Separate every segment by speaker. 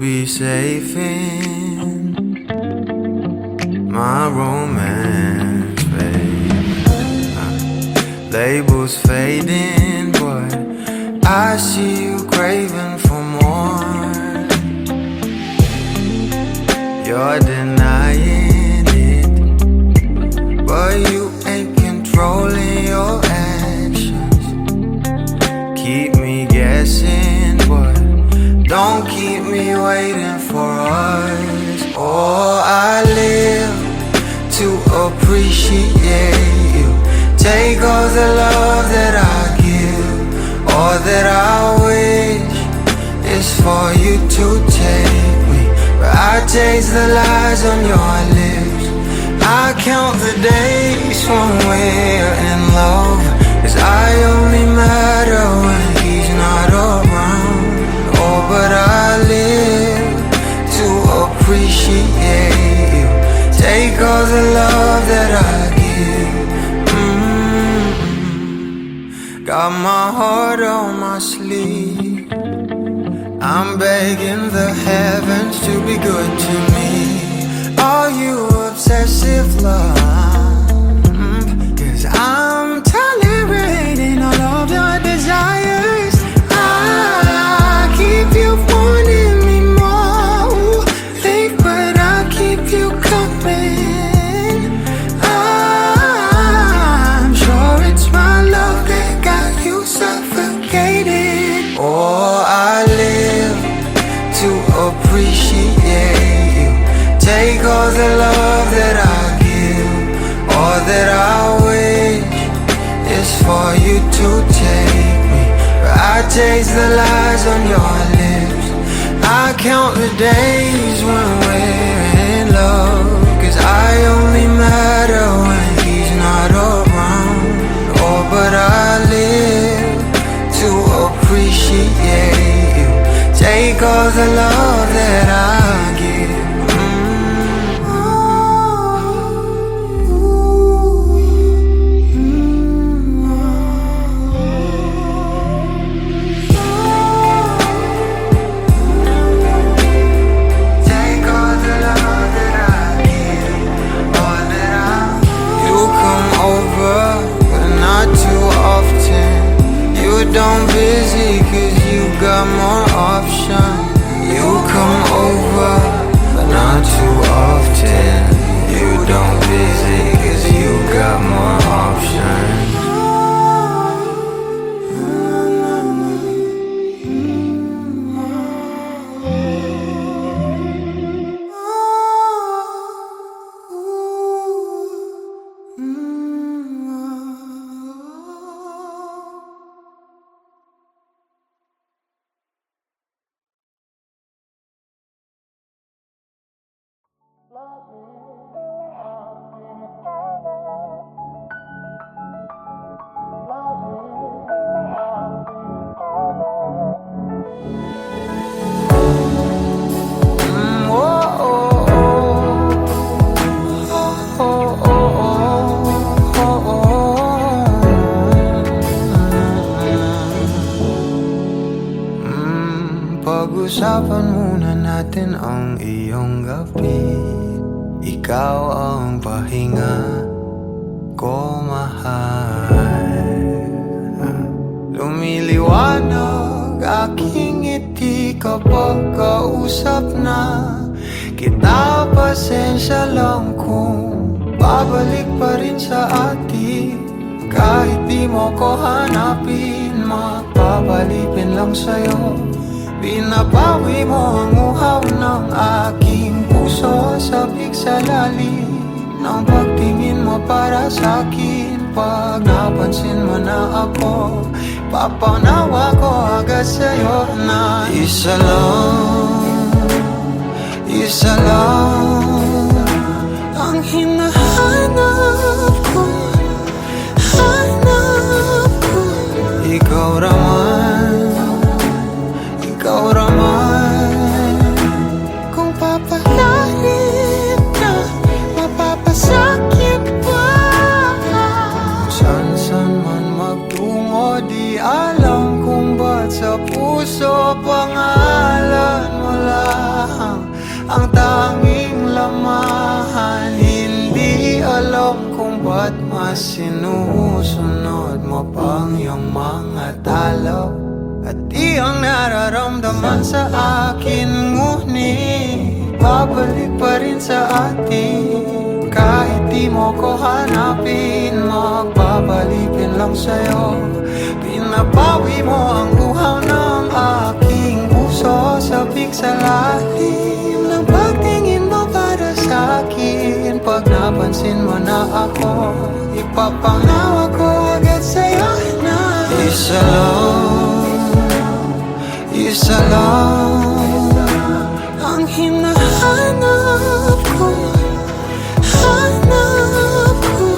Speaker 1: be safe in my romance, babe. Labels fading, but I see you craving for more. You're denying it, but you ain't controlling your actions. Keep me guessing, but don't keep me waiting for us. Oh, I live to appreciate you. Take all the love that I give. All that I wish is for you to take me. But I taste the lies on your lips. I count the days when we're in love, 'cause I only matter when he's not around. Oh, but I live to appreciate you. Take all the love that I give. Got my heart on my sleeve. I'm begging the heavens to be good to me. Are you obsessive love? 'Cause I'm tolerating all of your desires. I keep you wanting me more. Think, but I keep you coming. I'm sure it's my love that got you suffocated. Oh, I live to appreciate you. Take all the love that I give. All that I wish is for you to take me. But I taste the lies on your lips. I count the days when we're in love, 'cause I only matter when he's not around. Oh, but I live to appreciate you. Take all the love that I give. Take all the love that I give, all that I. You come over, but not too often. You don't busy, 'cause you got more options. You come over, but not too often. You don't busy, 'cause you got more options. Pag-usapan muna natin ang iyong gabi. Ikaw ang pahinga ko, mahal. Lumiliwanag aking ngiti kapag kausap na kita. Pasensya lang kung babalik pa rin sa atin. Kahit di mo ko hanapin, mapapalipin lang sa'yo. Binabawi mo ang uhaw ng aking puso. Sabik sa lalim ng pagtingin mo para sa'kin. Pag napansin mo na ako, papanawa ko agad sa'yo na isa lang ang hinahanap ko. Ikaw raman, kung papalalim na mapapasakit pa. San man magtungo, di alam kung ba't sa puso pangalan mo lang. bawat mas sinusunod mo pang iyong mga talo. At iyong nararamdaman sa akin, ngunit babalik pa rin sa atin. Kahit di mo ko hanapin, magbabalikin lang sa'yo. Pinapawi mo ang uhaw ng aking puso, sabik sa lalim ng pagtingin mo para sa akin. Pag napansin mo na ako, ipapangawa ko agad sa'yo na isa lang ang hinahanap ko, hanap ko.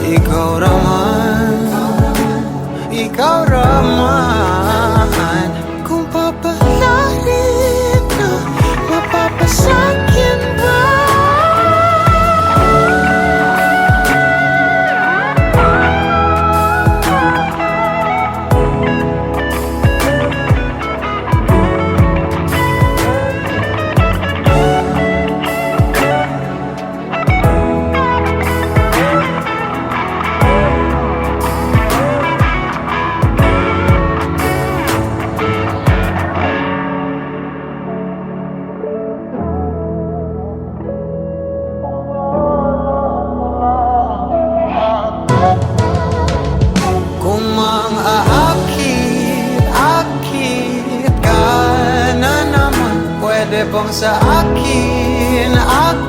Speaker 1: Ikaw raman, kung papalarin na mapapasakyan ba? Bang sa akin lang.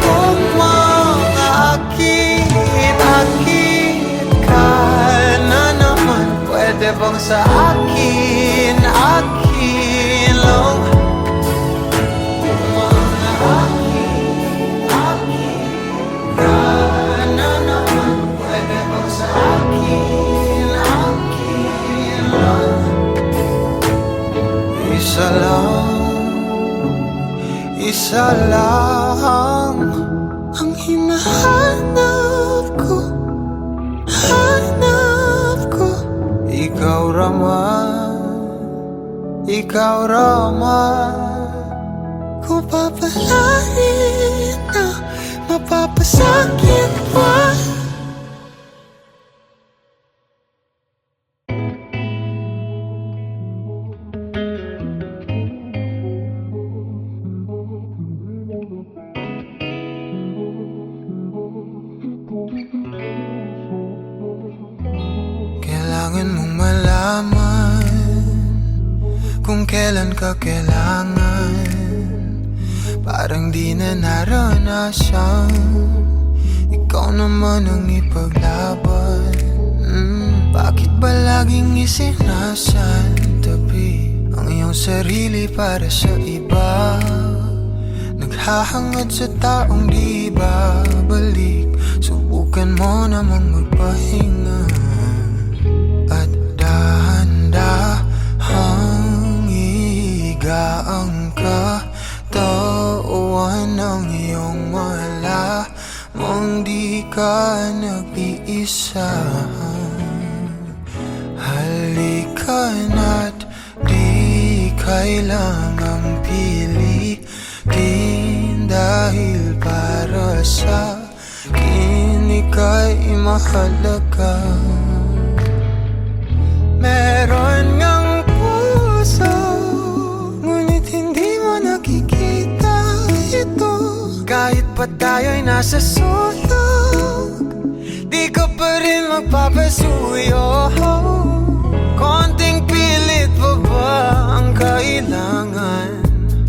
Speaker 1: Kung makaakit ka na naman, pwede bang sa akin lang. Kung makaakit ka na naman, pwede bang sa akin lang. Isa lang ang hinahanap ko, hanap ko. Ikaw raman, kung papalarin na mapapasakit pa. Kailangan mong malaman kung kailan ka kailangan. Parang di na naranasan, ikaw naman ang ipaglaban. Bakit ba laging isinasantabi ang iyong sarili para sa iba? Naghahangad sa taong di babalik. Subukan mo namang magpahinga at dahan-dahang ihiga ang katawan ng iyong malamang di ka nag-iisa. Halika na't di kailangang pilitin, dahil para sa akin ika'y mahalaga. Meron ngang puso, ngunit hindi mo nakikita ito. Kahit pa tayo'y nasa sulok, di ka pa rin magpapasuyo. Konting pilit pa ba ang kailangan?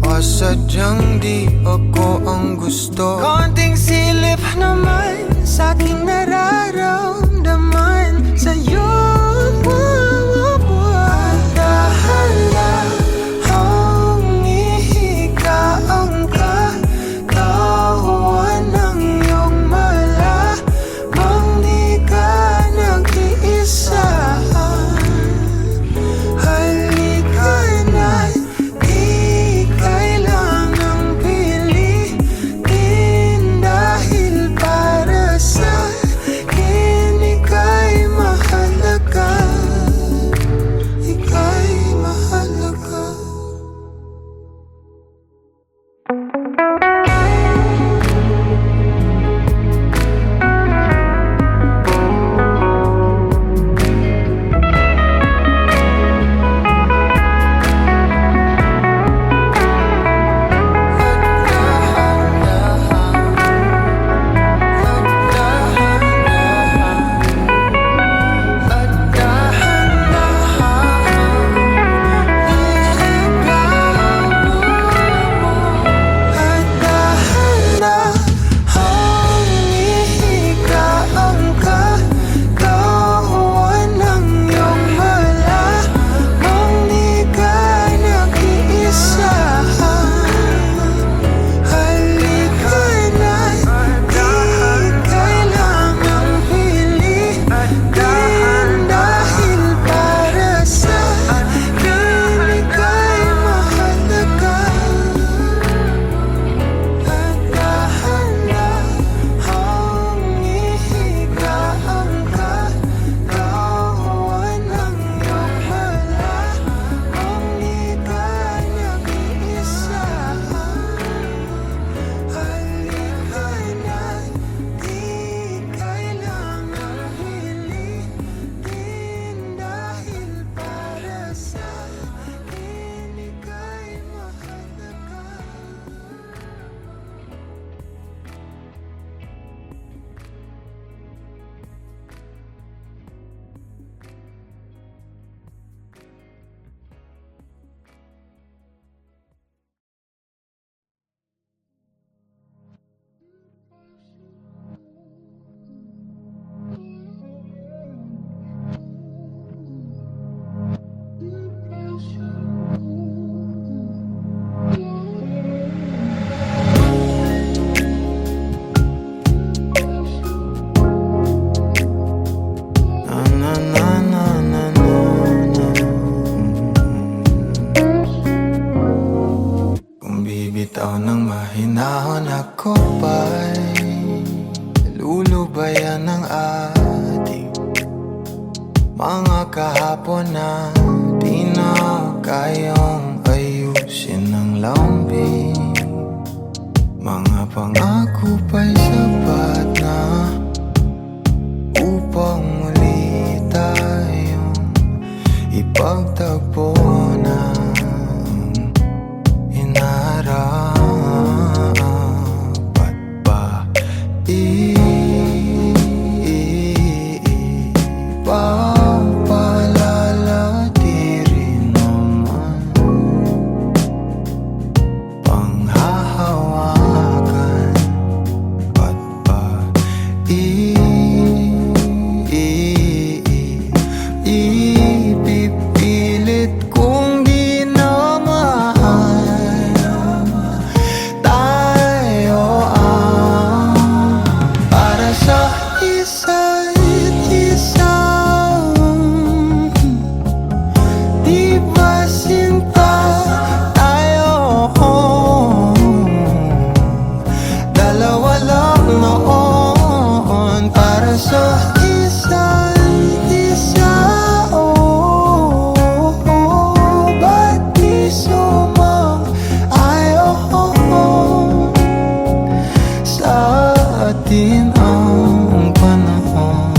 Speaker 1: O sadyang di ako ang gusto? Konting silip naman sa aking nararamdaman sa'yo. Dahan-dahang ihiga ang katawan ng iyong malamang di ka nag-iisa. Halika na't di kailangang pilitin, ko ba'y lulubayan ng ating mga kahapon na di na kayang ayusin ng lambing? Mga pangako ba'y sapat na upang muli tayong ipagtagpo na inarapat ba ipapalala di rin naman panghahawakan? Ba't ba ipipilit kung di na mahal tayo para sa isa't isa? Di ba sinta tayo? Dalawa lang noon para sa isa't isa. Ba't di sumang-ayon sa atin ang panahon?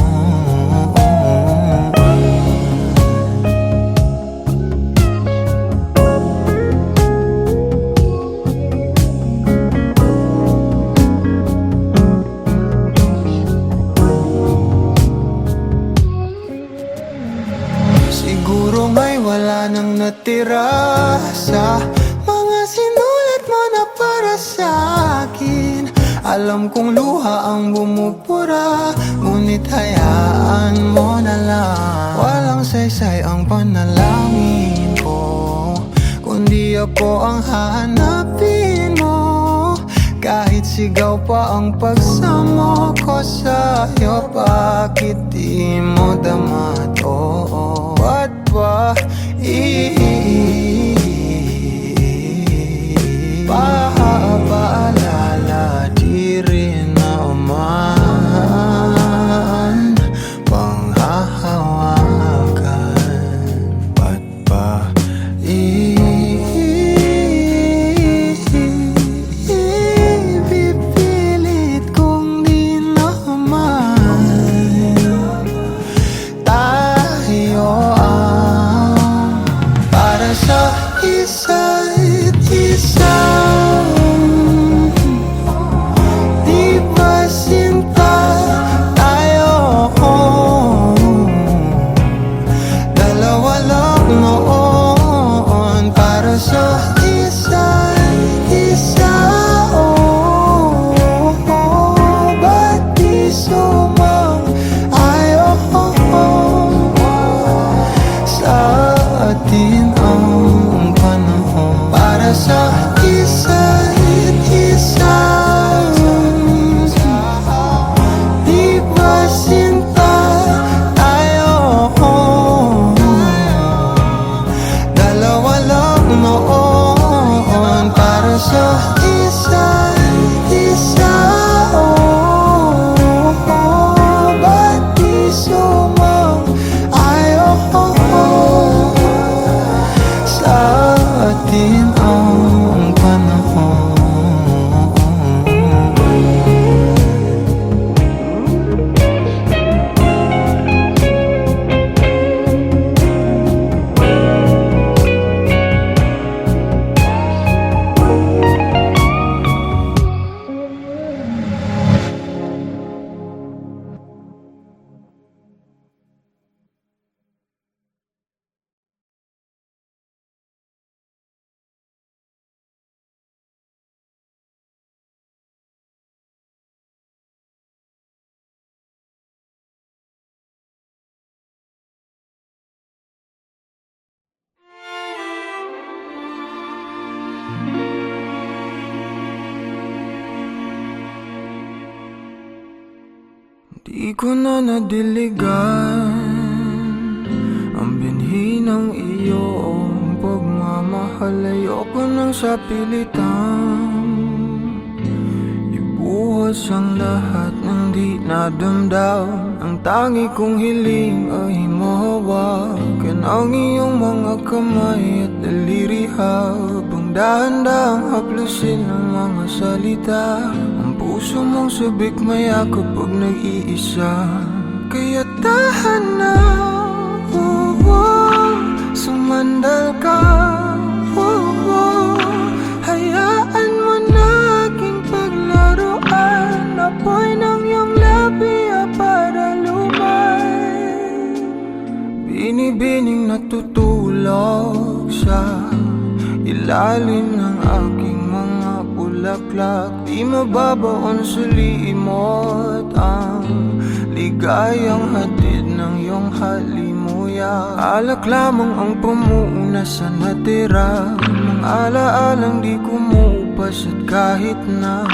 Speaker 1: Siguro nga'y wala nang natira sa mga sinulat mo na para sa akin. Alam kong luha ang bumubura, ngunit hayaan mo na lang. Walang saysay ang panalangin ko, kundi ako ang hahanapin mo. Kahit sigaw pa ang pagsamo ko sa'yo, bakit di mo dama to? Ba't ba ipapaalala di rin naman panghahawakan? Ba't ba ipipilit kung di naman tayo para sa isa't isa? Di ba sinta tayo? Dalawa lang noon para sa isa't isa. Ba't di sumang-ayon sa atin ang panahon para sa isa't isa? Di ba sinta tayo? Dalawa lang noon para sa isa't isa. Ba't di sumang-ayon sa atin ang panahon? Di ko na nadiligan ang binhi ng iyong pagmamahal. Ayoko nang sa pilitan lumuwas ang lahat ng di nadamdam. Ang tangi kong hiling ay mahawakan ang iyong mga kamay at daliri, habang dahan-dahang haplusin ang mga salita. Ang puso mong sabik mayakap pag nag-iisa. Kaya tahan na, sumandal ka, hayaan mo na aking paglaruan. Apoy ng iyong labi para lumay, binibining natutulog sa ilalim ng aking mga bulaklak. Di mababaon sa limot ang ligayang hatid ng iyong halimuyak. Alak lamang ang pamuuna sa natira, mga alaalang di kumupas. At kahit na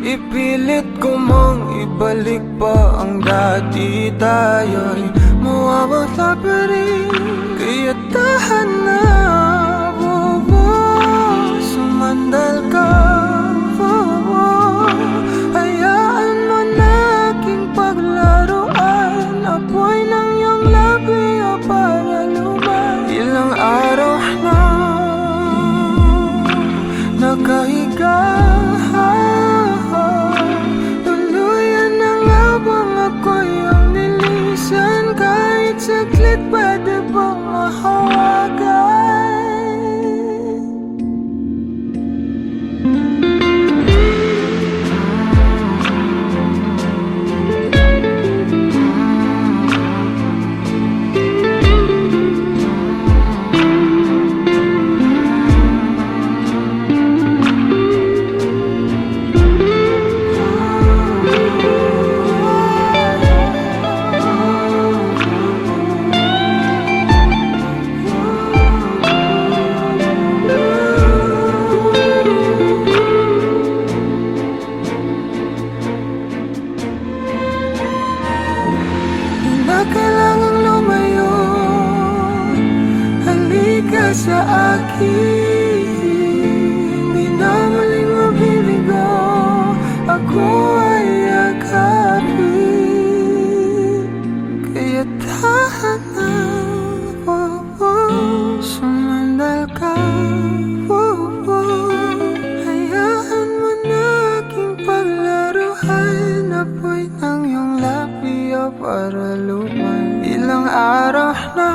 Speaker 1: ipilit ko mang ibalik pa ang dati, tayo'y mawawala pa rin. Kaya tahan na, sumandal ka, hayaan mo na aking paglaruan. Apoy ng iyong labi para lumay. Ilang araw na nakahiga, tuluyan na nga bang ako'y ang nilisan? Kahit saglit pwede bang mahawagan? Kailangang lumayo, halika sa akin. Di na muling mabiligo, ako ay yakapin. Kaya tahan na, sumandal ka, hayaan mo na aking paglaruan. Apoy ng iyong labi para lumay. Ilang araw na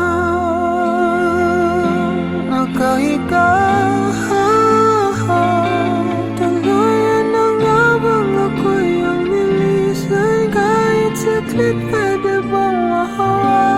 Speaker 1: nakahiga, tuluyan na nga bang ako'y ang nilisan? Kahit saglit pwede bang mahawagan?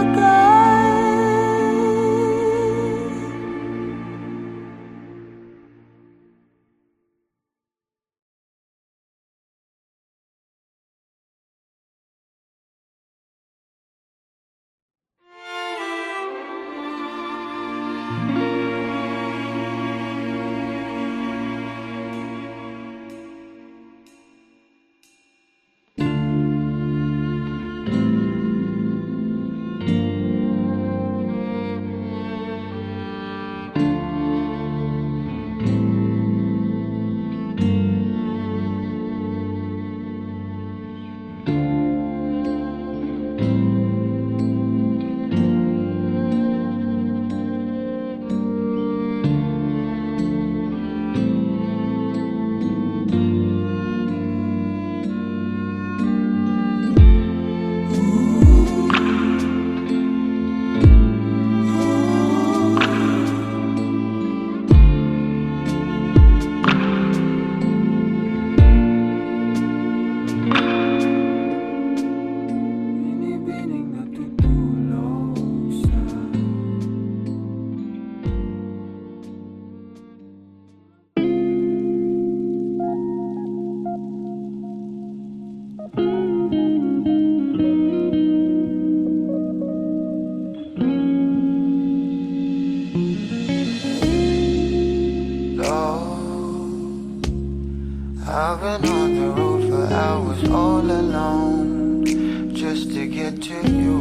Speaker 1: I've been on the road for hours all alone just to get to you.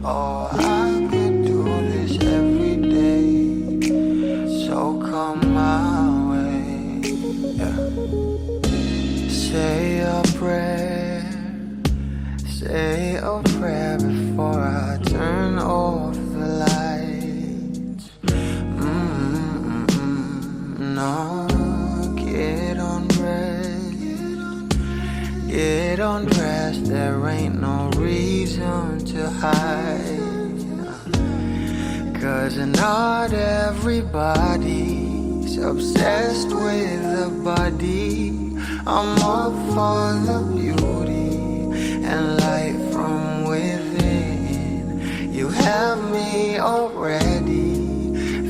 Speaker 1: Oh, I could do this every day. undressed, there ain't no reason to hide. 'Cause not everybody's obsessed with the body. I'm up for the beauty and light from within. You have me already.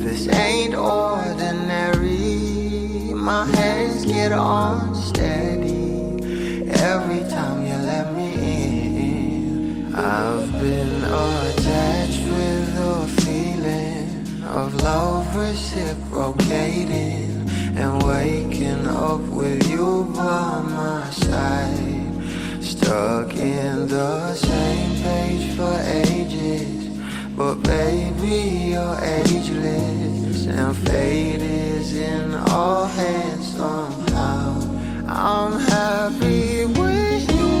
Speaker 1: This ain't ordinary. My hands get unsteady every time you let me in. I've been attached with the feeling of love reciprocating and waking up with you by my side. Stuck in the same page for ages, but baby, you're ageless, and fate is in our hands somehow. I'm happy with you.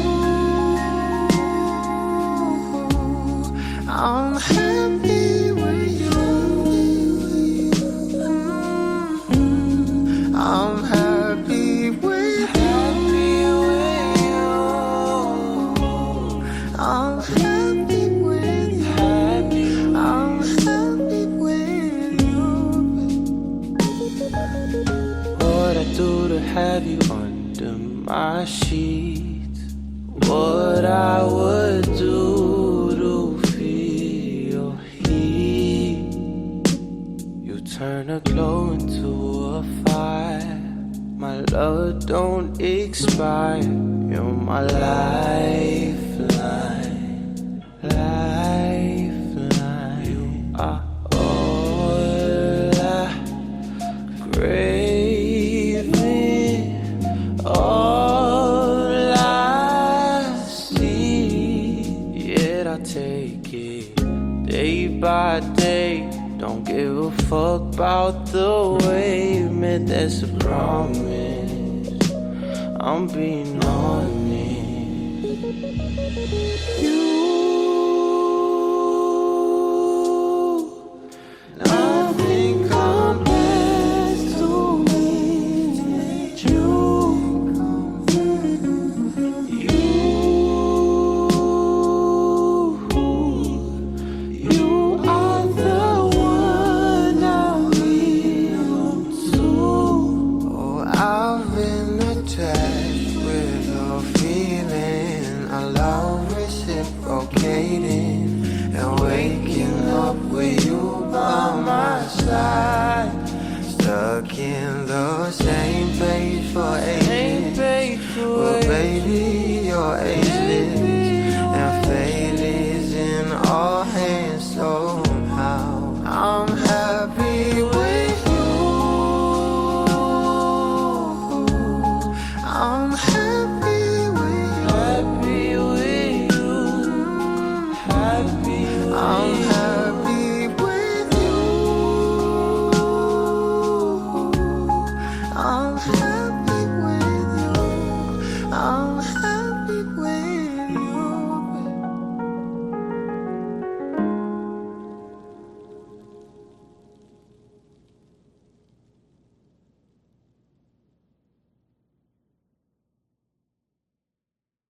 Speaker 1: I'm happy with you. I'm happy with you. I'm happy with you. I'm happy with you.
Speaker 2: What I do to have you under my sheets, what I would do to feel your heat. You turn a glow into a fire. My love don't expire. You're my lifeline, lifeline. You are all I craving, all I see. Yet I take it day by day. Don't give a fuck about the way you meant. That's a promise. I'm being honest. Nothing compares to me. You are the one I will to.
Speaker 1: Oh, I've been attached with a feeling of love reciprocating and waking up with you by my side. Stuck in the same page for ages, but baby, you're ageless, and fate is in our hands somehow. I'm happy with you. I'm happy with you.
Speaker 2: Happy with you. Happy with
Speaker 1: I'm
Speaker 2: you.
Speaker 1: happy with you. I'm happy with you. I'm